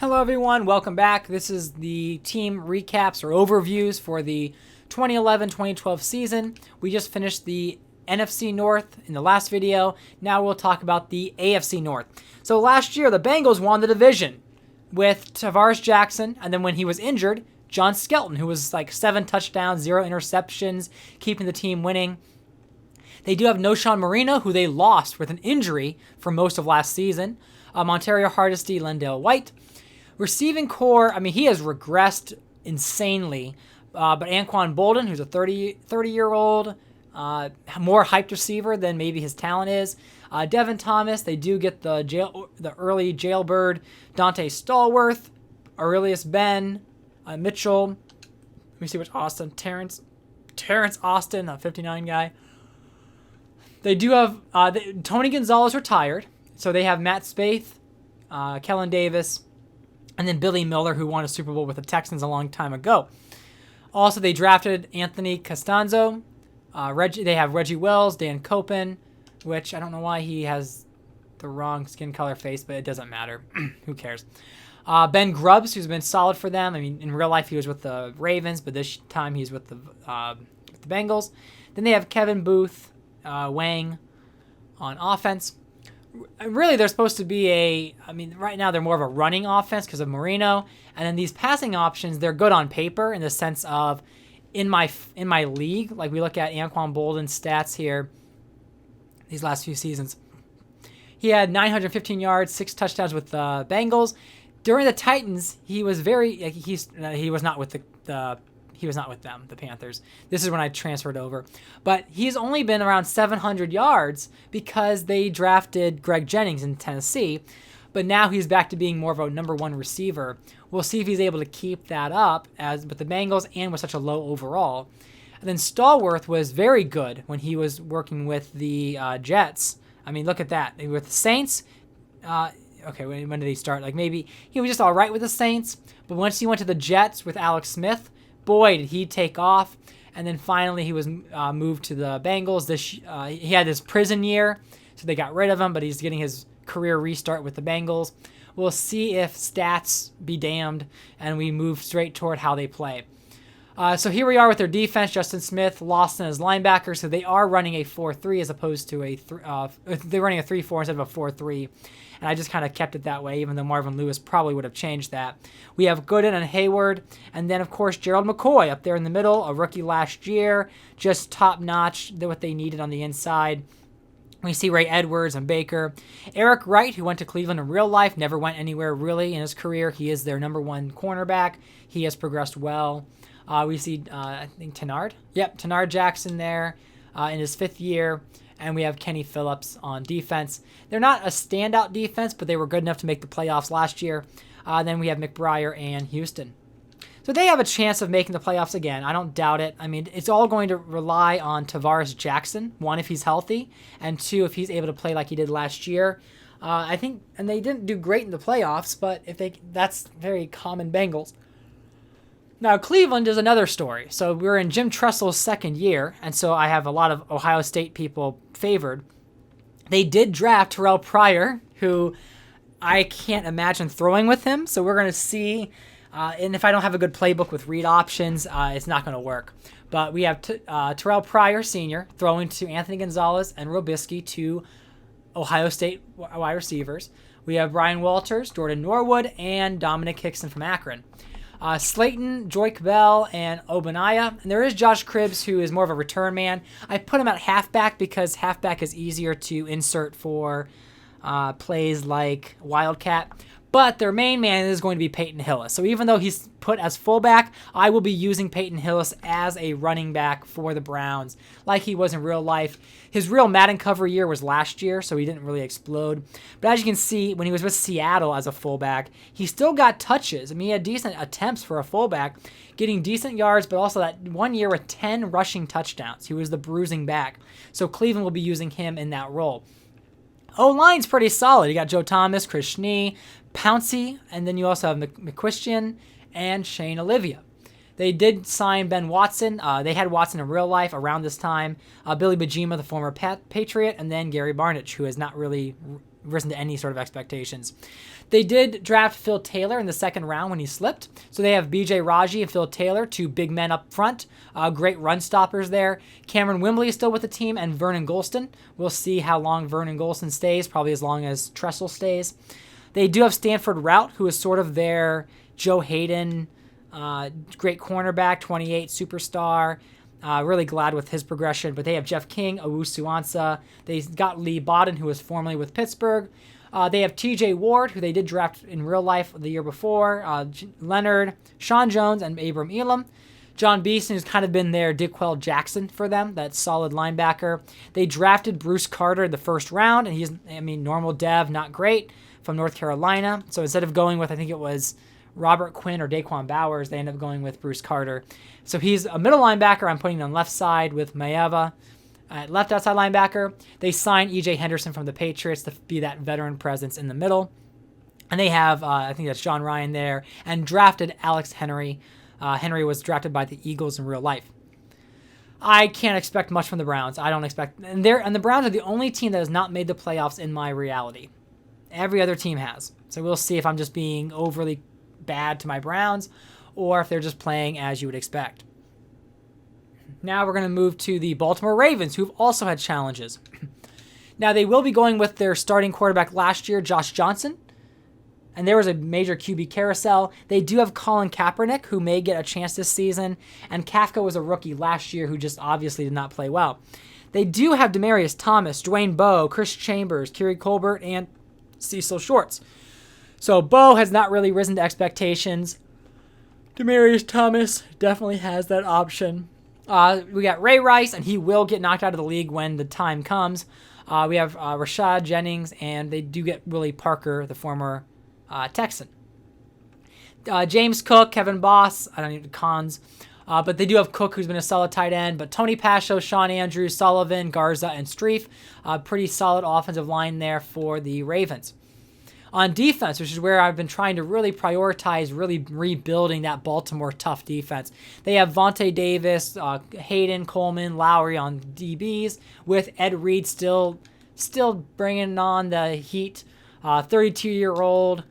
Hello everyone, welcome back. This is the team recaps or overviews for the 2011-2012 season. We just finished the NFC North in the last video. Now we'll talk about the AFC North. So last year, the Bengals won the division with Tavares Jackson, and then when he was injured, John Skelton, who was like 7 touchdowns, 0 interceptions, keeping the team winning. They do have Noshawn Marino, who they lost with an injury for most of last season. Montario Hardesty, Lendale White. Receiving core, I mean, he has regressed insanely. But Anquan Bolden, who's a 30-year-old, more hyped receiver than maybe his talent is. Devin Thomas, they do get the early jailbird Dante Stallworth, Aurelius Ben, Mitchell. Let me see which Austin. Terrence Austin, a 59 guy. They do have Tony Gonzalez retired, so they have Matt Spaeth, Kellen Davis, and then Billy Miller, who won a Super Bowl with the Texans a long time ago. Also, they drafted Anthony Costanzo. They have Reggie Wells, Dan Copen, which I don't know why he has the wrong skin color face, but it doesn't matter. Who cares? Ben Grubbs, who's been solid for them. I mean, in real life, he was with the Ravens, but this time he's with the Bengals. Then they have Kevin Booth, Wang on offense. Really, they're supposed to be right now they're more of a running offense because of Marino. And then these passing options, they're good on paper in the sense of in my league. Like we look at Anquan Bolden's stats here these last few seasons. He had 915 yards, 6 touchdowns with the Bengals. During the Titans, he was he was not with them, the Panthers. This is when I transferred over. But he's only been around 700 yards because they drafted Greg Jennings in Tennessee. But now he's back to being more of a number one receiver. We'll see if he's able to keep that up with the Bengals and with such a low overall. And then Stallworth was very good when he was working with the Jets. I mean, look at that. With the Saints, okay, when did he start? Like maybe he was just all right with the Saints. But once he went to the Jets with Alex Smith, boy, did he take off. And then finally he was moved to the Bengals. He had his prison year, so they got rid of him, but he's getting his career restart with the Bengals. We'll see if stats be damned, and we move straight toward how they play. So here we are with their defense. Justin Smith, Lawson as linebacker, so they are running a 4-3 as opposed to they're running a 3-4 instead of a 4-3. And I just kind of kept it that way, even though Marvin Lewis probably would have changed that. We have Gooden and Hayward, and then, of course, Gerald McCoy up there in the middle, a rookie last year, just top-notch, what they needed on the inside. We see Ray Edwards and Baker. Eric Wright, who went to Cleveland in real life, never went anywhere really in his career. He is their number one cornerback. He has progressed well. We see, I think, Tenard Jackson there in his 5th year. And we have Kenny Phillips on defense. They're not a standout defense, but they were good enough to make the playoffs last year. Then we have McBriar and Houston. So they have a chance of making the playoffs again. I don't doubt it. I mean, it's all going to rely on Tavares Jackson, 1, if he's healthy, and 2, if he's able to play like he did last year. I think, and they didn't do great in the playoffs, but that's very common Bengals. Now, Cleveland is another story. So we're in Jim Tressel's 2nd year, and so I have a lot of Ohio State people favored. They did draft Terrell Pryor, who I can't imagine throwing with him, so we're going to see. And if I don't have a good playbook with read options, it's not going to work. But we have Terrell Pryor, Sr., throwing to Anthony Gonzalez and Robisky, two Ohio State wide receivers. We have Brian Walters, Jordan Norwood, and Dominic Hickson from Akron. Slayton, Joyke Bell, and Obanaya. And there is Josh Cribbs, who is more of a return man. I put him at halfback because halfback is easier to insert for plays like Wildcat. But their main man is going to be Peyton Hillis. So even though he's put as fullback, I will be using Peyton Hillis as a running back for the Browns, like he was in real life. His real Madden cover year was last year, so he didn't really explode. But as you can see, when he was with Seattle as a fullback, he still got touches. I mean, he had decent attempts for a fullback, getting decent yards, but also that 1 year with 10 rushing touchdowns. He was the bruising back. So Cleveland will be using him in that role. O-line's pretty solid. You got Joe Thomas, Chris Schnee, Pouncey, and then you also have McQuistion and Shane Olivia. They did sign Ben Watson. They had Watson in real life around this time. Billy Bajima, the former Patriot, and then Gary Barnidge, who has not really risen to any sort of expectations. They did draft Phil Taylor in the second round when he slipped. So they have B.J. Raji and Phil Taylor, two big men up front. Great run stoppers there. Cameron Wimbley is still with the team, and Vernon Golston. We'll see how long Vernon Golston stays, probably as long as Tressel stays. They do have Stanford Routt, who is sort of their Joe Hayden, great cornerback, 28, superstar. Really glad with his progression. But they have Jeff King, Owusu Ansah. They got Lee Bodden, who was formerly with Pittsburgh. They have T.J. Ward, who they did draft in real life the year before. Leonard, Sean Jones, and Abram Elam. John Beeson, who's kind of been their Dickwell Jackson for them, that solid linebacker. They drafted Bruce Carter in the first round, and he's, normal dev, not great, from North Carolina. So instead of going with, I think it was Robert Quinn or Daquan Bowers, they ended up going with Bruce Carter. So he's a middle linebacker. I'm putting him on left side with Maeva. At left outside linebacker, they signed E.J. Henderson from the Patriots to be that veteran presence in the middle. And they have, I think that's John Ryan there, and drafted Alex Henry. Henry was drafted by the Eagles in real life. I can't expect much from the Browns. I don't expect, and the Browns are the only team that has not made the playoffs in my reality. Every other team has. So we'll see if I'm just being overly bad to my Browns or if they're just playing as you would expect. Now we're going to move to the Baltimore Ravens, who've also had challenges. Now they will be going with their starting quarterback last year, Josh Johnson. And there was a major QB carousel. They do have Colin Kaepernick, who may get a chance this season. And Kafka was a rookie last year who just obviously did not play well. They do have Demaryius Thomas, Dwayne Bowe, Chris Chambers, Kiri Colbert, and Cecil Shorts. So Bowe has not really risen to expectations. Demaryius Thomas definitely has that option. We got Ray Rice, and he will get knocked out of the league when the time comes. We have Rashad Jennings, and they do get Willie Parker, the former Texan. James Cook, Kevin Boss, I don't need cons. But they do have Cook, who's been a solid tight end. But Tony Pasho, Sean Andrews, Sullivan, Garza, and Streif. Pretty solid offensive line there for the Ravens. On defense, which is where I've been trying to really prioritize really rebuilding that Baltimore tough defense. They have Vontae Davis, Hayden, Coleman, Lowry on DBs, with Ed Reed still bringing on the heat. 32-year-old,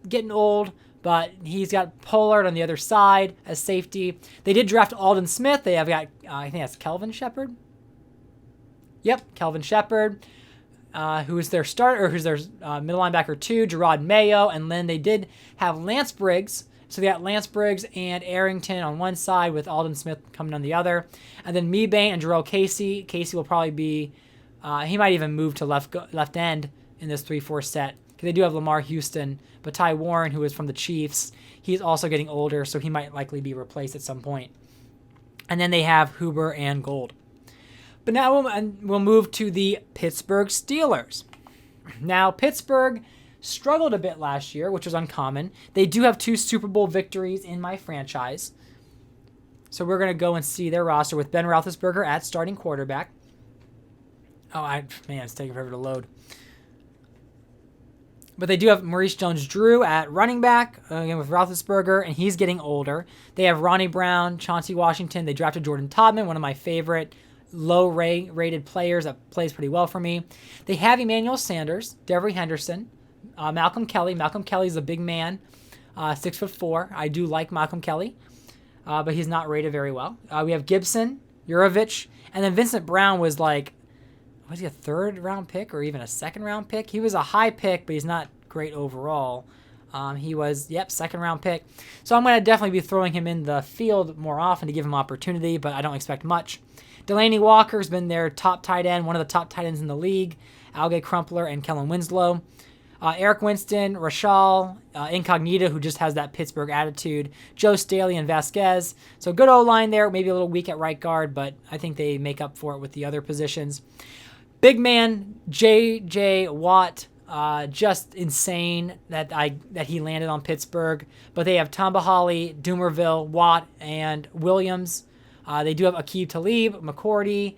getting old, but he's got Pollard on the other side as safety. They did draft Aldon Smith. They have got, I think that's Kelvin Shepard. Yep, Kelvin Shepard. Who's their starter, or who's their middle linebacker 2, Gerard Mayo, and then they did have Lance Briggs. So they got Lance Briggs and Arrington on one side with Aldon Smith coming on the other. And then Mebane and Jarrell Casey. Casey will probably be, he might even move to left end in this 3-4 set. Because they do have Lamar Houston, but Ty Warren, who is from the Chiefs, he's also getting older, so he might likely be replaced at some point. And then they have Huber and Gold. But now we'll move to the Pittsburgh Steelers. Now, Pittsburgh struggled a bit last year, which was uncommon. They do have 2 Super Bowl victories in my franchise. So we're going to go and see their roster with Ben Roethlisberger at starting quarterback. Oh, man, it's taking forever to load. But they do have Maurice Jones-Drew at running back, again with Roethlisberger, and he's getting older. They have Ronnie Brown, Chauncey Washington. They drafted Jordan Todman, one of my favorite low-rated players that plays pretty well for me. They have Emmanuel Sanders, Devery Henderson, Malcolm Kelly. Malcolm Kelly's a big man, 6'4". I do like Malcolm Kelly, but he's not rated very well. We have Gibson, Jurovich, and then Vincent Brown was like, was he a 3rd-round pick or even a 2nd-round pick? He was a high pick, but he's not great overall. He was, 2nd-round pick. So I'm going to definitely be throwing him in the field more often to give him opportunity, but I don't expect much. Delaney Walker's been their top tight end, one of the top tight ends in the league. Alge Crumpler and Kellen Winslow. Eric Winston, Rashal, Incognita, who just has that Pittsburgh attitude. Joe Staley and Vasquez. So good O-line there, maybe a little weak at right guard, but I think they make up for it with the other positions. Big man, J.J. Watt, just insane that he landed on Pittsburgh. But they have Tambahali, Doomerville, Watt, and Williams. They do have Aqib Talib, McCourty,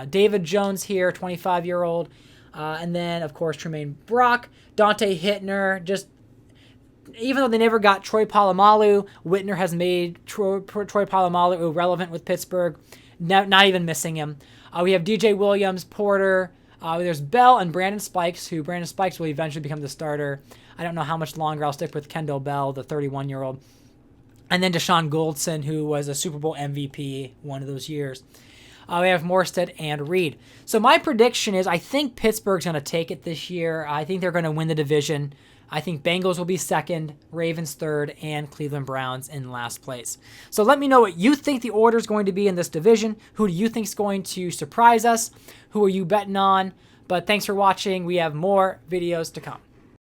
David Jones here, 25-year-old. And then, of course, Tremaine Brock, Dante Hittner. Just even though they never got Troy Polamalu, Whitner has made Troy Polamalu irrelevant with Pittsburgh, not even missing him. We have DJ Williams, Porter, There's Bell and Brandon Spikes, who Brandon Spikes will eventually become the starter. I don't know how much longer. I'll stick with Kendall Bell, the 31-year-old. And then Deshaun Goldson, who was a Super Bowl MVP one of those years. We have Morstead and Reed. So my prediction is I think Pittsburgh's going to take it this year. I think they're going to win the division. I think Bengals will be second, Ravens third, and Cleveland Browns in last place. So let me know what you think the order is going to be in this division. Who do you think is going to surprise us? Who are you betting on? But thanks for watching. We have more videos to come.